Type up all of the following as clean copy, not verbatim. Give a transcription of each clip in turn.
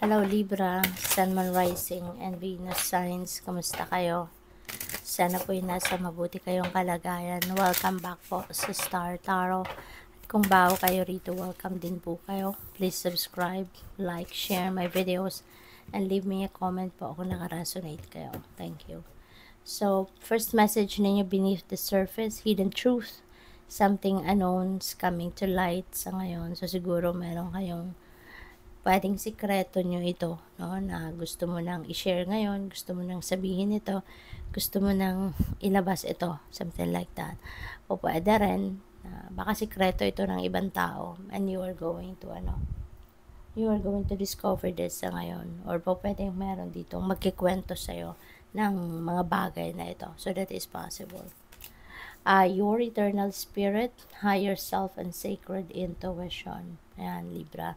Hello Libra, Sun, Moon, Rising, and Venus signs. Kamusta kayo? Sana po'y nasa mabuti kayong kalagayan. Welcome back po sa Star Tarot. Kung bago kayo rito, welcome din po kayo. Please subscribe, like, share my videos, and leave me a comment po kung naka-resonate kayo. Thank you. So, first message ninyo, beneath the surface, hidden truth. Something unknown's coming to light sa ngayon. So, siguro meron kayong pwedeng sikreto nyo ito, no, na gusto mo nang i-share ngayon, gusto mo nang sabihin ito, gusto mo nang ilabas ito, something like that. O pwede rin, baka sikreto ito ng ibang tao, and you are going to discover this sa ngayon. Or po pwedeng meron ditong magkikwento sa'yo ng mga bagay na ito. So that is possible. Your eternal spirit, higher self, and sacred intuition. Ayan, Libra.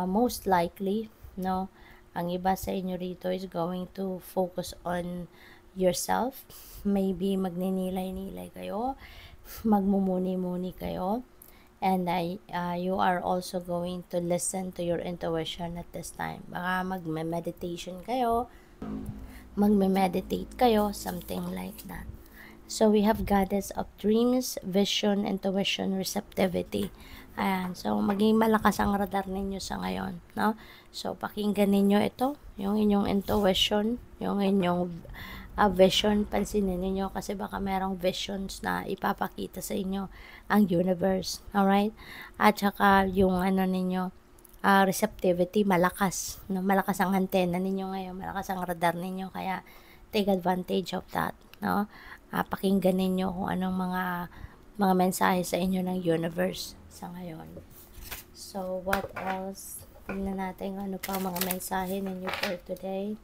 Most likely, no, ang iba sa inyo rito is going to focus on yourself. Maybe magninilay-nilay kayo, magmumuni-muni kayo, and you are also going to listen to your intuition at this time. Baka magme-meditate kayo, something like that. So we have goddess of dreams, vision, intuition, receptivity. Ayan, so maging malakas ang radar ninyo sa ngayon, no? So pakinggan ninyo ito, yung inyong intuition, yung inyong vision, pansinin ninyo kasi baka merong visions na ipapakita sa inyo ang universe, alright? At saka yung ninyo, receptivity, malakas, no? Malakas ang antena ninyo ngayon, malakas ang radar ninyo, kaya take advantage of that, no? Pakinggan ninyo kung anong mga mensahe sa inyo ng universe sa ngayon. So, what else? Tingnan natin ano pa mga mensahe ninyo for today.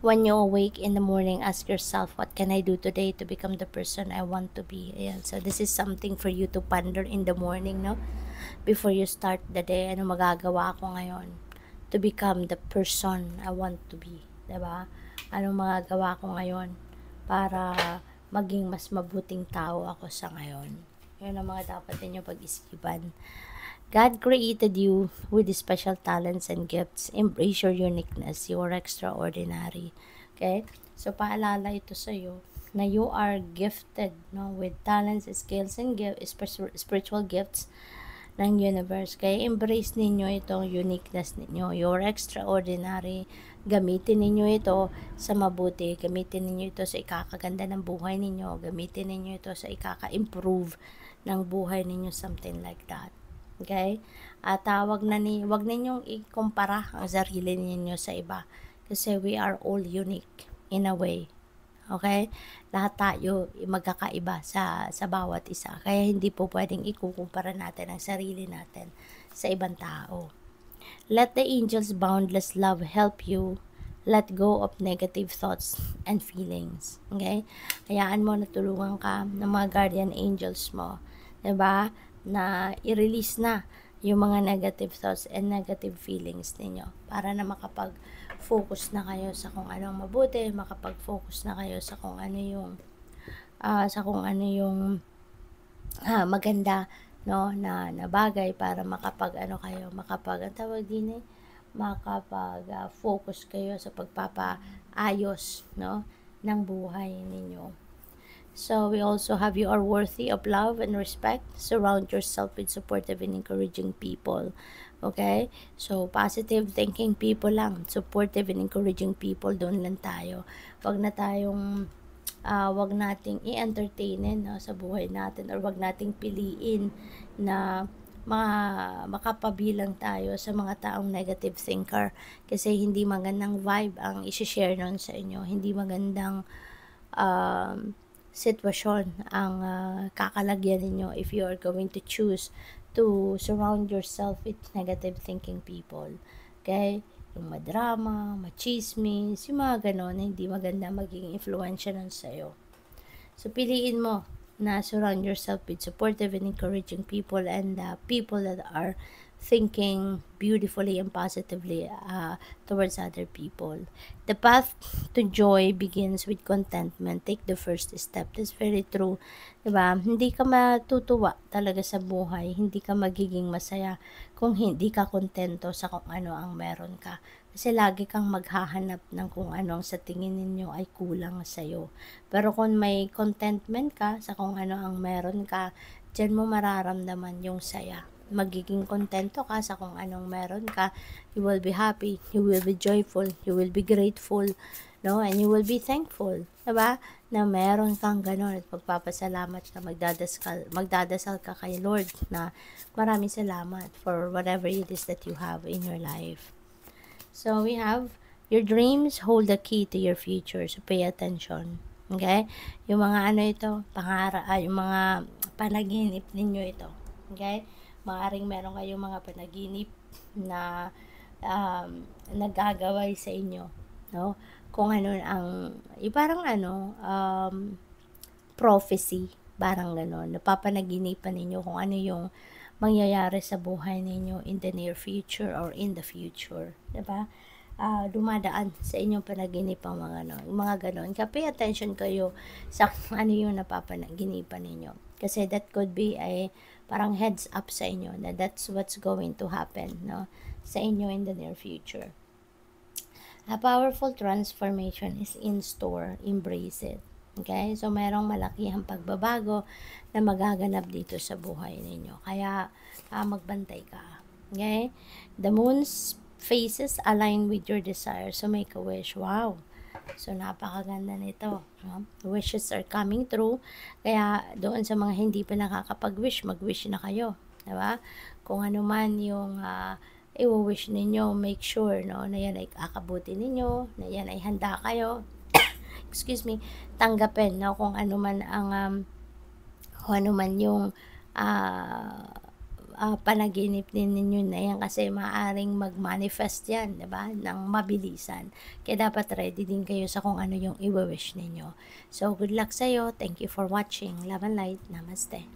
When you awake in the morning, ask yourself, what can I do today to become the person I want to be? Ayan. So, this is something for you to ponder in the morning, no? Before you start the day, ano magagawa ako ngayon to become the person I want to be? Diba? Ano magagawa ko ngayon para maging mas mabuting tao ako sa ngayon? Yun ang mga dapat ninyo pag-isipan. God created you with special talents and gifts. Embrace your uniqueness. You are extraordinary. Okay? So, paalala ito sa iyo na you are gifted, no, with talents, skills, and spiritual gifts ng universe. Kaya embrace ninyo itong uniqueness ninyo. You're extraordinary. Gamitin ninyo ito sa mabuti. Gamitin ninyo ito sa ikakaganda ng buhay ninyo. Gamitin ninyo ito sa ikaka-improve ng buhay ninyo, something like that. Okay? At wag ninyong ikumpara ang sarili ninyo sa iba. Kasi we are all unique in a way. Okay? Lahat tayo magkakaiba sa bawat isa. Kaya hindi po pwedeng ikukumpara natin ang sarili natin sa ibang tao. Let the angels' boundless love help you let go of negative thoughts and feelings. Okay? Hayaan mo na tulungan ka ng mga guardian angels mo. 'Di ba? Na i-release na yung mga negative thoughts and negative feelings ninyo para na makapag-focus na kayo sa kung anong mabuti, makapag-focus na kayo sa kung ano yung maganda, no, na bagay para makapag-focus kayo sa pagpapaayos, no, ng buhay ninyo. So, we also have you are worthy of love and respect. Surround yourself with supportive and encouraging people. Okay? So, positive thinking people lang. Supportive and encouraging people, doon lang tayo. Wag nating i-entertainin, no, sa buhay natin, or wag nating piliin na makapabilang tayo sa mga taong negative thinker. Kasi hindi magandang vibe ang isi-share nun sa inyo. Hindi magandang sitwasyon ang kakalagyan ninyo if you are going to choose to surround yourself with negative thinking people. Okay? Yung madrama, machismis, yung mga ganon, hindi maganda maging influensya nun sa'yo. So, piliin mo na surround yourself with supportive and encouraging people and people that are thinking beautifully and positively towards other people. The path to joy begins with contentment. Take the first step. That's very true. Diba? Hindi ka matutuwa talaga sa buhay. Hindi ka magiging masaya kung hindi ka kontento sa kung ano ang meron ka. Kasi lagi kang maghahanap ng kung ano ang sa tingin ninyo ay kulang sa'yo. Pero kung may contentment ka sa kung ano ang meron ka, diyan mo mararamdaman yung saya. Magiging kontento ka sa kung anong meron ka. You will be happy, you will be joyful, you will be grateful, no? And you will be thankful, diba? Na meron kang ganon at magpapasalamat ka, magdadasal ka kay Lord na maraming salamat for whatever it is that you have in your life. So we have, your dreams hold the key to your future, so pay attention. Okay? Yung mga ano ito, yung mga panaginip ninyo ito. Okay? Maaring meron kayong mga panaginip na nagagaway sa inyo, no? Kung ano ang, parang ano, prophecy, parang gano'n. Napapanaginipan ninyo kung ano yung mangyayari sa buhay ninyo in the near future or in the future, diba? Dumadaan sa inyong panaginip ang mga ganon. Kaya pay attention kayo sa ano yung napapanaginipan ninyo. Kasi that could be a parang heads up sa inyo na that's what's going to happen, no, sa inyo in the near future. A powerful transformation is in store. Embrace it. Okay? So, merong malakihang pagbabago na magaganap dito sa buhay ninyo. Kaya, magbantay ka. Okay? The moon's phases align with your desire. So, make a wish. Wow! So, napakaganda nito. No? Wishes are coming true. Kaya, doon sa mga hindi pa nakakapag-wish, mag-wish na kayo. Diba? Kung ano man yung i-wish ninyo, make sure, no, na yan ay kakabuti ninyo, na yan ay handa kayo. Excuse me, tanggapin, no, kung ano man ang, kung ano man yung panaginip din ninyo na yan, kasi maaaring mag-manifest yan, diba, ng mabilisan. Kaya dapat ready din kayo sa kung ano yung i-wish ninyo. So, good luck sa'yo. Thank you for watching. Love and light. Namaste.